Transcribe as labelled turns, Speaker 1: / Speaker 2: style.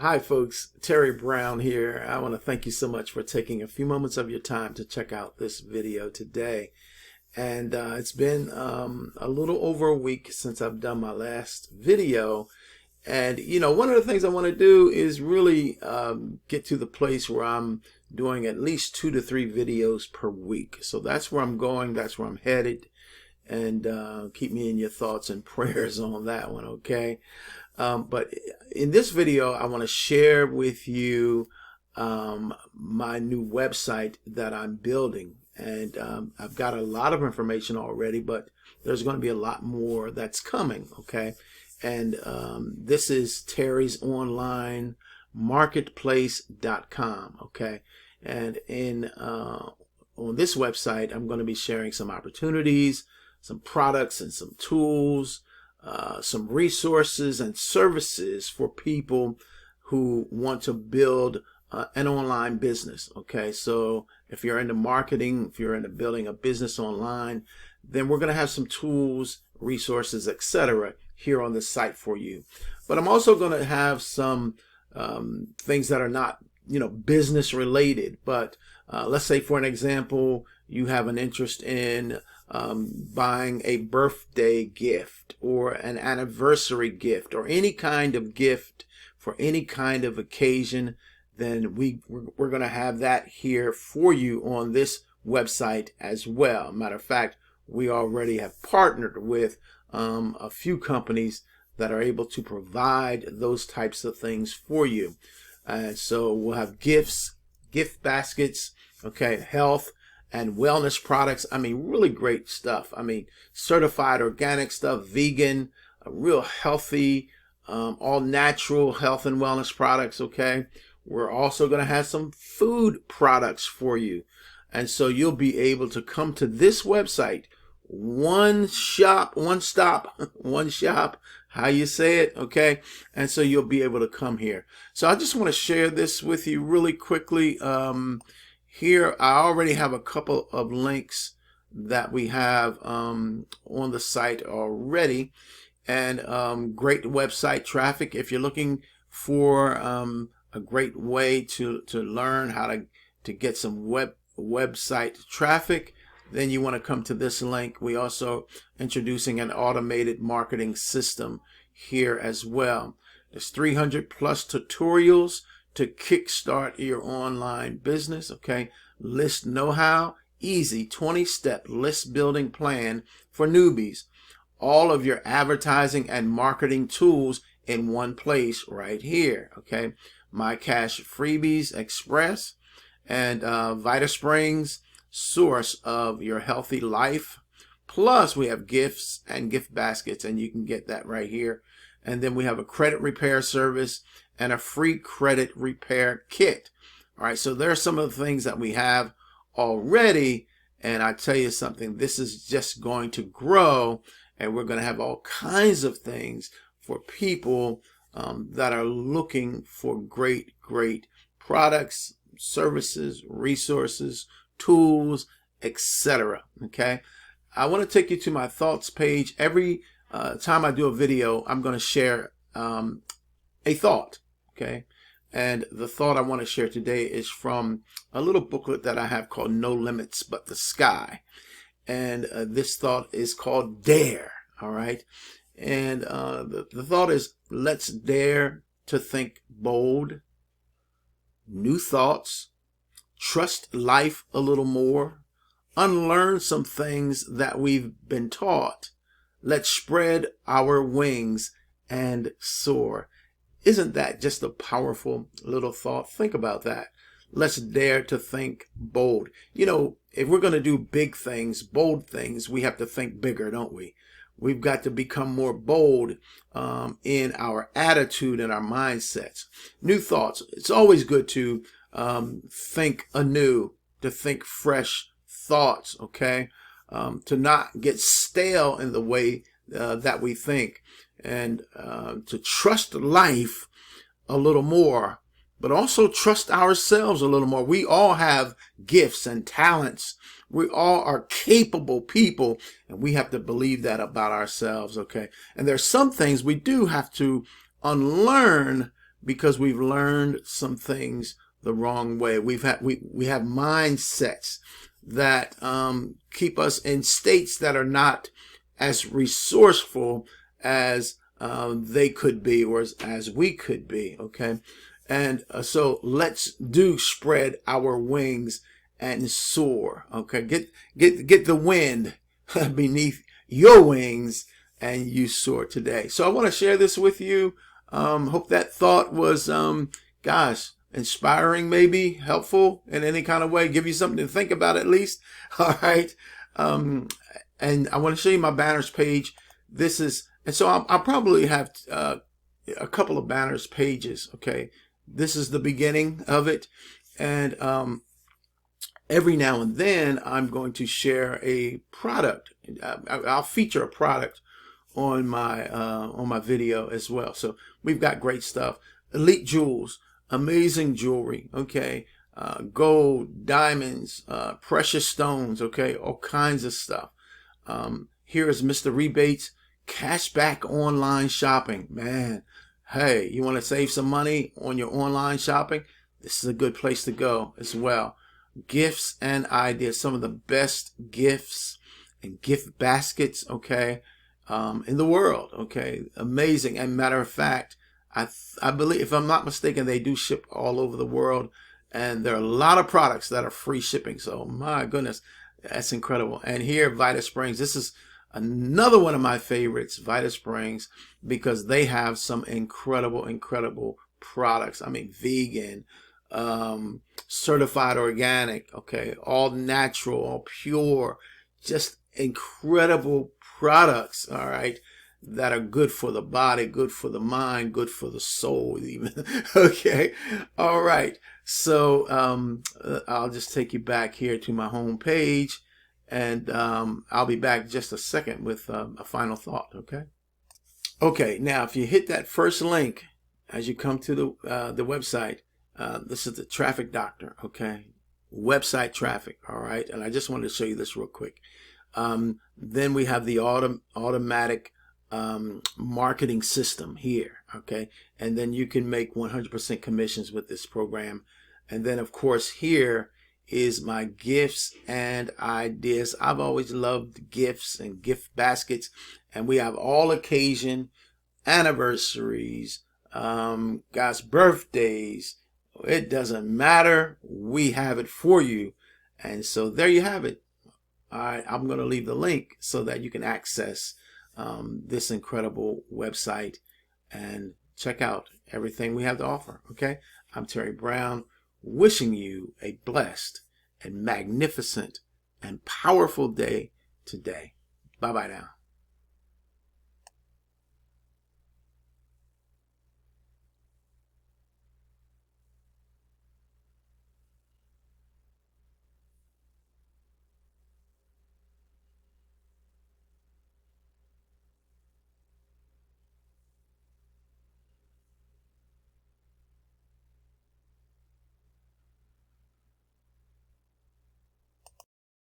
Speaker 1: Hi, folks. Terry Brown here. I want to thank you so much for taking a few moments of your time to check out this video today. And it's been a little over a week since I've done my last video. And, one of the things I want to do is really get to the place where I'm doing at least 2 to 3 videos per week. So that's where I'm going. That's where I'm headed. And keep me in your thoughts and prayers on that one, okay? But in this video, I want to share with you my new website that I'm building. And I've got a lot of information already, but there's going to be a lot more that's coming, okay? And this is Terry's Online Marketplace.com, okay? And on this website, I'm going to be sharing some opportunities, some products and some tools, some resources and services for people who want to build an online business. Okay, so if you're into marketing, if you're into building a business online, then we're going to have some tools, resources, etc. here on the site for you. But I'm also going to have some things that are not, business related. But let's say, for an example, you have an interest in buying a birthday gift or an anniversary gift or any kind of gift for any kind of occasion, then we're going to have that here for you on this website as well. Matter of fact, we already have partnered with a few companies that are able to provide those types of things for you. And so we'll have gifts, gift baskets, okay, health and wellness products. I mean, really great stuff. I mean, certified organic stuff, vegan, real healthy, all natural health and wellness products, okay? We're also going to have some food products for you. And so you'll be able to come to this website, one shop, how you say it, okay? And so you'll be able to come here. So I just want to share this with you really quickly. Here, I already have a couple of links that we have on the site already, and great website traffic. If you're looking for a great way to learn how to get some website traffic, then you want to come to this link. We also introducing an automated marketing system here as well. There's 300 plus tutorials to kickstart your online business, okay? List know-how, easy 20-step list building plan for newbies. All of your advertising and marketing tools in one place right here, okay? My Cash Freebies Express and VitaSprings, source of your healthy life. Plus we have gifts and gift baskets, and you can get that right here. And then we have a credit repair service and a free credit repair kit. All right, so there are some of the things that we have already, and I tell you something, this is just going to grow, and we're going to have all kinds of things for people that are looking for great products, services, resources, tools, etc. Okay, I want to take you to my thoughts page. Every time I do a video, I'm going to share a thought, okay? And the thought I want to share today is from a little booklet that I have called No Limits But the Sky. And this thought is called Dare, all right? And the thought is, let's dare to think bold, new thoughts, trust life a little more, unlearn some things that we've been taught. Let's spread our wings and soar. Isn't that just a powerful little thought? Think about that. Let's dare to think bold. If we're going to do big things, bold things, we have to think bigger, don't we? We've got to become more bold in our attitude and our mindsets. New thoughts. It's always good to think anew, to think fresh thoughts, okay? To not get stale in the way that we think, and to trust life a little more, but also trust ourselves a little more. We all have gifts and talents. We all are capable people, and we have to believe that about ourselves, okay? And there's some things we do have to unlearn because we've learned some things the wrong way. We have mindsets that keep us in states that are not as resourceful as they could be, or as we could be. Okay, and so let's spread our wings and soar. Okay, get the wind beneath your wings and you soar today. So I want to share this with you. Hope that thought was, inspiring, maybe helpful in any kind of way, give you something to think about at least. All right. And I want to show you my banners page. And so I'll probably have a couple of banners pages. Okay. This is the beginning of it. And every now and then I'm going to share a product. I'll feature a product on my video as well. So we've got great stuff. Elite Jewels, amazing jewelry. Okay. Gold, diamonds, precious stones. Okay. All kinds of stuff. Here is Mr. Rebates, cashback online shopping. Man, hey, you want to save some money on your online shopping? This is a good place to go as well. Gifts and ideas, some of the best gifts and gift baskets, okay, in the world. Okay, amazing. And matter of fact, I believe, if I'm not mistaken, they do ship all over the world, and there are a lot of products that are free shipping. So my goodness, that's incredible. And here, Vita Springs, this is another one of my favorites, Vita Springs, because they have some incredible products. I mean, vegan, certified organic, okay, all natural, all pure, just incredible products, all right, that are good for the body, good for the mind, good for the soul even. Okay, all right. So I'll just take you back here to my home page, and I'll be back just a second with a final thought. Okay, now if you hit that first link as you come to the website, this is the Traffic Doctor. Okay, website traffic. All right, and I just wanted to show you this real quick. Then we have the automatic marketing system here. Okay, and then you can make 100% commissions with this program. And then of course here is my gifts and ideas. I've always loved gifts and gift baskets, and we have all occasion, anniversaries, God's birthdays. It doesn't matter. We have it for you. And so there you have it. All right, I'm going to leave the link so that you can access this incredible website and check out everything we have to offer. Okay, I'm Terry Brown, wishing you a blessed and magnificent and powerful day today. Bye-bye now.